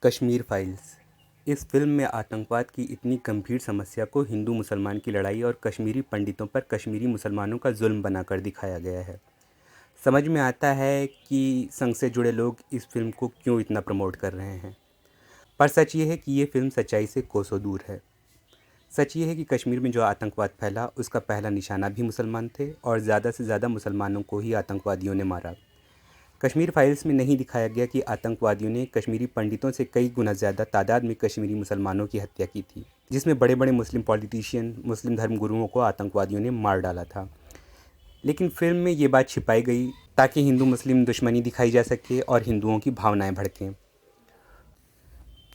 Kashmir files. इस film में आतंकवाद की इतनी गंभीर समस्या को हिंदू मुसलमान की लड़ाई और कश्मीरी पंडितों पर कश्मीरी मुसलमानों का जुल्म बनाकर दिखाया गया है। समझ में आता है कि संघ से जुड़े लोग इस फिल्म को क्यों इतना प्रमोट कर रहे हैं। पर सच ये है कि ये फिल्म सच्चाई से कोसों दूर है। सच ये है कि कश्मीर में जो आतंकवाद फैला उसका पहला निशाना भी मुसलमान थे और ज़्यादा से ज़्यादा मुसलमानों को ही आतंकवादियों ने मारा। कश्मीर फाइल्स में नहीं दिखाया गया कि आतंकवादियों ने कश्मीरी पंडितों से कई गुना ज़्यादा तादाद में कश्मीरी मुसलमानों की हत्या की थी, जिसमें बड़े बड़े मुस्लिम पॉलिटिशियन, मुस्लिम धर्मगुरुओं को आतंकवादियों ने मार डाला था। लेकिन फिल्म में ये बात छिपाई गई ताकि हिंदू मुस्लिम दुश्मनी दिखाई जा सके और हिंदुओं की भावनाएं भड़कें।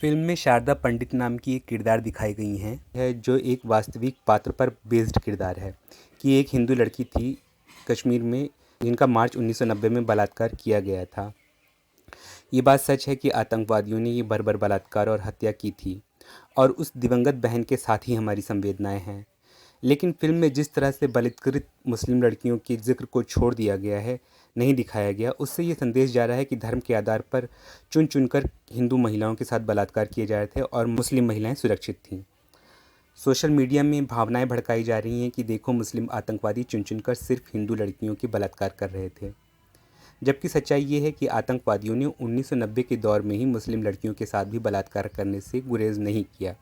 फिल्म में शारदा पंडित नाम की एक किरदार दिखाई गई है जो एक वास्तविक पात्र पर बेस्ड किरदार है कि एक हिंदू लड़की थी कश्मीर में जिनका मार्च 1990 में बलात्कार किया गया था। ये बात सच है कि आतंकवादियों ने ये बर्बर बलात्कार और हत्या की थी और उस दिवंगत बहन के साथ ही हमारी संवेदनाएं हैं। लेकिन फिल्म में जिस तरह से बलात्कृत मुस्लिम लड़कियों के जिक्र को छोड़ दिया गया है, नहीं दिखाया गया, उससे ये संदेश जा रहा है कि धर्म के आधार पर चुन चुनकर हिंदू महिलाओं के साथ बलात्कार किए जा रहे थे और मुस्लिम महिलाएं सुरक्षित थीं। सोशल मीडिया में भावनाएं भड़काई जा रही हैं कि देखो मुस्लिम आतंकवादी चुन चुनकर सिर्फ हिंदू लड़कियों की बलात्कार कर रहे थे, जबकि सच्चाई ये है कि आतंकवादियों ने 1990 के दौर में ही मुस्लिम लड़कियों के साथ भी बलात्कार करने से गुरेज नहीं किया।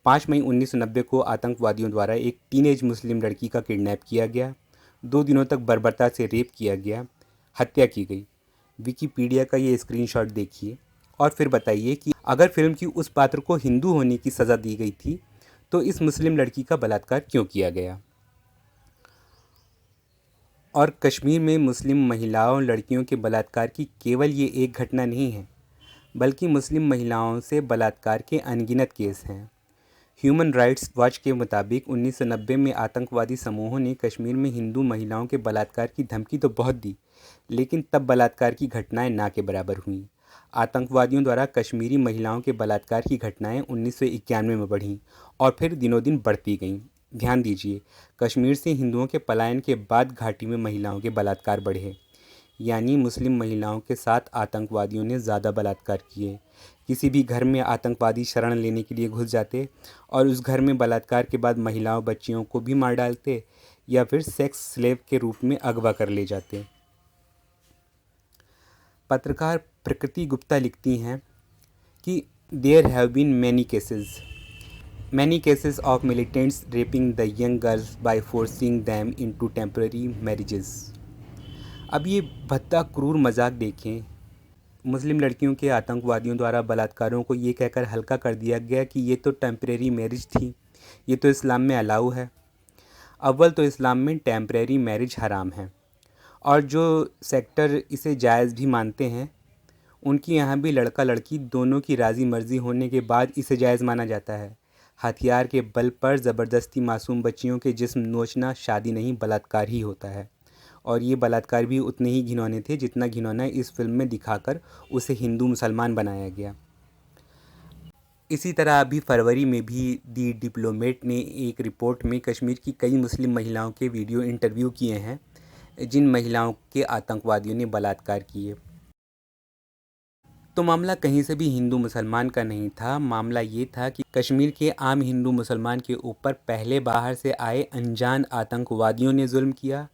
5 मई 1990 को आतंकवादियों द्वारा एक टीनेज मुस्लिम लड़की का किडनैप किया गया, 2 दिनों तक बर्बरता से रेप किया गया, हत्या की गई। विकिपीडिया का ये स्क्रीनशॉट देखिए और फिर बताइए कि अगर फिल्म की उस पात्र को हिंदू होने की सज़ा दी गई थी तो इस मुस्लिम लड़की का बलात्कार क्यों किया गया। और कश्मीर में मुस्लिम महिलाओं लड़कियों के बलात्कार की केवल ये एक घटना नहीं है, बल्कि मुस्लिम महिलाओं से बलात्कार के अनगिनत केस हैं। ह्यूमन राइट्स वॉच के मुताबिक 1990 में आतंकवादी समूहों ने कश्मीर में हिंदू महिलाओं के बलात्कार की धमकी तो बहुत दी, लेकिन तब बलात्कार की घटनाएं ना के बराबर हुईं। आतंकवादियों द्वारा कश्मीरी महिलाओं के बलात्कार की घटनाएं 1991 में बढ़ीं और फिर दिनों दिन बढ़ती गईं। ध्यान दीजिए, कश्मीर से हिंदुओं के पलायन के बाद घाटी में महिलाओं के बलात्कार बढ़े, यानी मुस्लिम महिलाओं के साथ आतंकवादियों ने ज़्यादा बलात्कार किए। किसी भी घर में आतंकवादी शरण लेने के लिए घुस जाते और उस घर में बलात्कार के बाद महिलाओं बच्चियों को भी मार डालते या फिर सेक्स स्लेव के रूप में अगवा कर ले जाते। पत्रकार प्रकृति गुप्ता लिखती हैं कि there have been many cases of militants raping the young girls by forcing them into temporary marriages. अब ये भद्दा क्रूर मजाक देखें। मुस्लिम लड़कियों के आतंकवादियों द्वारा बलात्कारों को ये कहकर हल्का कर दिया गया कि ये तो टेम्परेरी मैरिज थी, ये तो इस्लाम में अलाउ है। अव्वल तो इस्लाम में टेम्परेरी मैरिज हराम है और जो सेक्टर इसे जायज़ भी मानते हैं उनकी यहाँ भी लड़का लड़की दोनों की राज़ी मर्ज़ी होने के बाद इसे जायज़ माना जाता है। हथियार के बल पर ज़बरदस्ती मासूम बच्चियों के जिस्म नोचना शादी नहीं बलात्कार ही होता है, और ये बलात्कार भी उतने ही घिनौने थे जितना घिनौना इस फिल्म में दिखाकर उसे हिंदू मुसलमान बनाया गया। इसी तरह अभी फरवरी में भी दी डिप्लोमेट ने एक रिपोर्ट में कश्मीर की कई मुस्लिम महिलाओं के वीडियो इंटरव्यू किए हैं जिन महिलाओं के आतंकवादियों ने बलात्कार किए। तो मामला कहीं से भी हिंदू मुसलमान का नहीं था। मामला ये था कि कश्मीर के आम हिंदू मुसलमान के ऊपर पहले बाहर से आए अनजान आतंकवादियों ने जुल्म किया,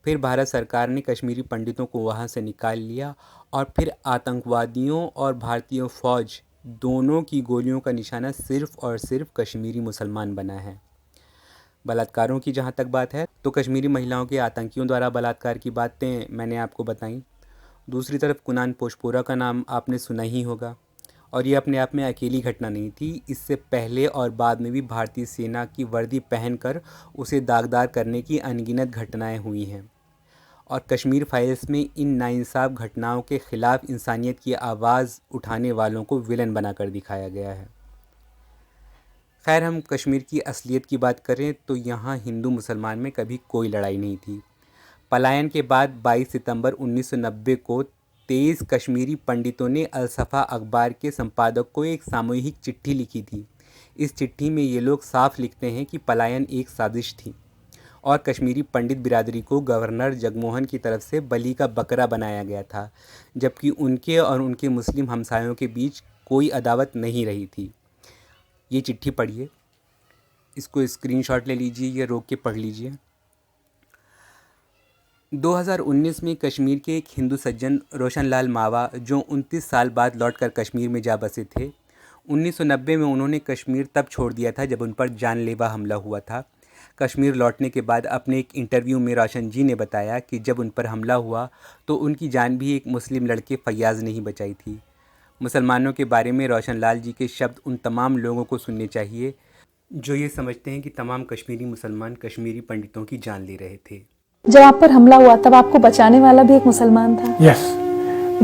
फिर भारत सरकार ने कश्मीरी पंडितों को वहाँ से निकाल लिया और फिर आतंकवादियों और भारतीय फ़ौज दोनों की गोलियों का निशाना सिर्फ़ और सिर्फ कश्मीरी मुसलमान बना है। बलात्कारों की जहाँ तक बात है तो कश्मीरी महिलाओं के आतंकियों द्वारा बलात्कार की बातें मैंने आपको बताई। दूसरी तरफ कुनान पोशपोरा का नाम आपने सुना ही होगा, और ये अपने आप में अकेली घटना नहीं थी। इससे पहले और बाद में भी भारतीय सेना की वर्दी पहनकर उसे दागदार करने की अनगिनत घटनाएं हुई हैं, और कश्मीर फाइल्स में इन नाइंसाफ़ घटनाओं के ख़िलाफ़ इंसानियत की आवाज़ उठाने वालों को विलन बनाकर दिखाया गया है। खैर, हम कश्मीर की असलियत की बात करें तो यहाँ हिंदू मुसलमान में कभी कोई लड़ाई नहीं थी। पलायन के बाद 22 सितंबर 1990 को 23 कश्मीरी पंडितों ने अल-सफ़ा अखबार के संपादक को एक सामूहिक चिट्ठी लिखी थी। इस चिट्ठी में ये लोग साफ लिखते हैं कि पलायन एक साजिश थी और कश्मीरी पंडित बिरादरी को गवर्नर जगमोहन की तरफ से बलि का बकरा बनाया गया था, जबकि उनके और उनके मुस्लिम हमसायों के बीच कोई अदावत नहीं रही थी। ये चिट्ठी पढ़िए, इसको स्क्रीनशॉट ले लीजिए या रोक के पढ़ लीजिए। 2019 में कश्मीर के एक हिंदू सज्जन रोशन लाल मावा, जो 29 साल बाद लौटकर कश्मीर में जा बसे थे, 1990 में उन्होंने कश्मीर तब छोड़ दिया था जब उन पर जानलेवा हमला हुआ था। कश्मीर लौटने के बाद अपने एक इंटरव्यू में रोशन जी ने बताया कि जब उन पर हमला हुआ तो उनकी जान भी एक मुस्लिम लड़के फैयाज़ ने ही बचाई थी। मुसलमानों के बारे में रोशन लाल जी के शब्द उन तमाम लोगों को सुनने चाहिए जो ये समझते हैं कि तमाम कश्मीरी मुसलमान कश्मीरी पंडितों की जान ले रहे थे। जब आप पर हमला हुआ तब आपको बचाने वाला भी एक मुसलमान था। यस,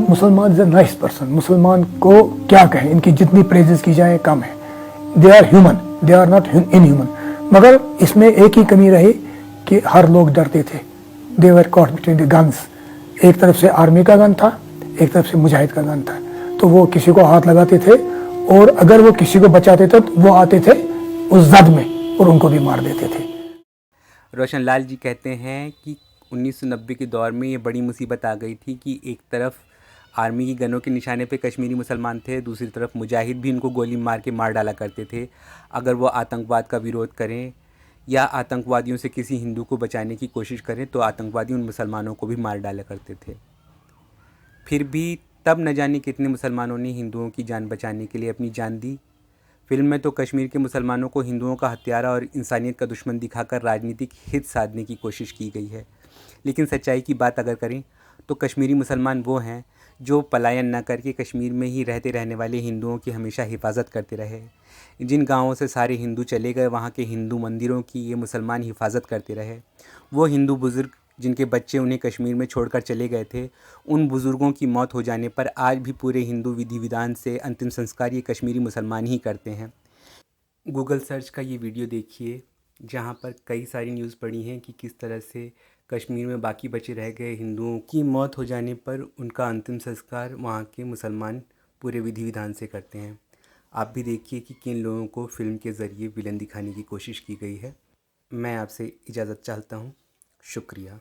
मुसलमान इज अ नाइस पर्सन। मुसलमान को क्या कहें, इनकी जितनी प्रेजेस की जाए कम है। They are human, they are not inhuman. मगर इसमें एक ही कमी रही कि हर लोग डरते थे। They were caught between the guns. एक तरफ से आर्मी का गन था, एक तरफ से मुजाहिद का गन था, तो वो किसी को हाथ लगाते थे और अगर वो किसी को बचाते थे तो वो आते थे उस जद में और उनको भी मार देते थे। रोशन लाल जी कहते हैं कि 1990 के दौर में ये बड़ी मुसीबत आ गई थी कि एक तरफ आर्मी की गनों के निशाने पे कश्मीरी मुसलमान थे, दूसरी तरफ मुजाहिद भी इनको गोली मार के मार डाला करते थे। अगर वो आतंकवाद का विरोध करें या आतंकवादियों से किसी हिंदू को बचाने की कोशिश करें तो आतंकवादी उन मुसलमानों को भी मार डाला करते थे। फिर भी तब न जाने कितने मुसलमानों ने हिंदुओं की जान बचाने के लिए अपनी जान दी। फिल्म में तो कश्मीर के मुसलमानों को हिंदुओं का हत्यारा और इंसानियत का दुश्मन दिखाकर राजनीतिक हित साधने की कोशिश की गई है, लेकिन सच्चाई की बात अगर करें तो कश्मीरी मुसलमान वो हैं जो पलायन न करके कश्मीर में ही रहने वाले हिंदुओं की हमेशा हिफाजत करते रहे। जिन गांवों से सारे हिंदू चले गए वहाँ के हिंदू मंदिरों की ये मुसलमान हिफाजत करते रहे। वो हिंदू बुज़ुर्ग जिनके बच्चे उन्हें कश्मीर में छोड़कर चले गए थे, उन बुज़ुर्गों की मौत हो जाने पर आज भी पूरे हिंदू विधि विधान से अंतिम संस्कार ये कश्मीरी मुसलमान ही करते हैं। गूगल सर्च का ये वीडियो देखिए, जहाँ पर कई सारी न्यूज़ पड़ी हैं कि किस तरह से कश्मीर में बाकी बचे रह गए हिंदुओं की मौत हो जाने पर उनका अंतिम संस्कार वहाँ के मुसलमान पूरे विधि विधान से करते हैं। आप भी देखिए कि किन लोगों को फ़िल्म के ज़रिए विलन दिखाने की कोशिश की गई है। मैं आपसे इजाज़त चाहता हूँ। शुक्रिया।